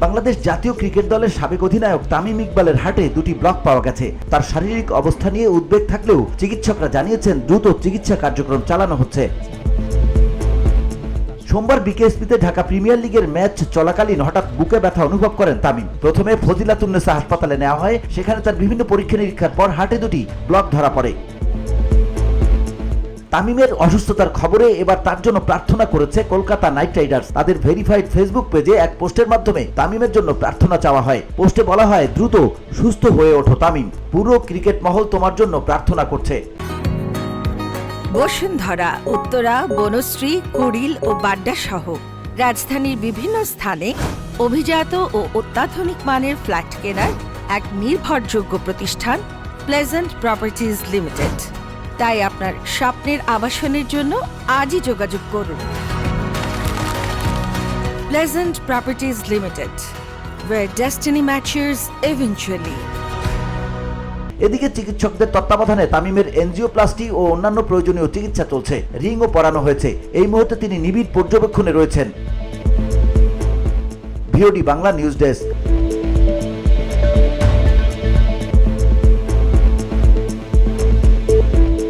বাংলাদেশ জাতীয় ক্রিকেট দলের সাবেক অধিনায়ক তামিম ইকবালের হার্টে দুটি ব্লক পাওয়া গেছে। তার শারীরিক অবস্থা নিয়ে উদ্বেগ থাকলেও চিকিৎসকরা জানিয়েছেন দ্রুত চিকিৎসা কার্যক্রম চালানো হচ্ছে। সোমবার বিকেএসপিতে ঢাকা প্রিমিয়ার লিগের ম্যাচ চলাকালীন হঠাৎ বুকে ব্যথা অনুভব করেন তামিম। প্রথমে ফজিলাতুন্নেসা হাসপাতালে নেওয়া হয়, সেখানে তার বিভিন্ন পরীক্ষা নিরীক্ষার পর হার্টে দুটি ব্লক ধরা পড়ে। তামিমের অসুস্থতার খবরে এবার তার জন্য প্রার্থনা করেছে কলকাতা নাইট রাইডার্স। তাদের ভেরিফাইড ফেসবুক পেজে এক পোস্টের মাধ্যমে তামিমের জন্য প্রার্থনা চাওয়া হয়। পোস্টে বলা হয়, দ্রুত সুস্থ হয়ে ওঠো তামিম, পুরো ক্রিকেট মহল তোমার জন্য প্রার্থনা করছে। বসুন্ধরা, উত্তরা, বনশ্রী, কুড়িল ও বাড্ডা সহ রাজধানীর বিভিন্ন স্থানে অভিজাত ও অত্যাধুনিক মানের ফ্ল্যাট কেনার এক নির্ভরযোগ্য প্রতিষ্ঠান প্লেজেন্ট প্রপার্টিজ লিমিটেড। তাই আপনার স্বপ্নের আবাসনের জন্য আজই যোগাযোগ করুন। Pleasant properties limited, where destiny matches eventually. এদিকে চিকিৎসকদের তত্ত্বাবধানে তামিমের এনজিওপ্লাস্টি ও অন্যান্য প্রয়োজনীয় চিকিৎসা চলছে। রিংও পরানো হয়েছে। এই মুহূর্তে তিনি নিবিড় পর্যবেক্ষণে রয়েছেন। VOD Bangla news desk.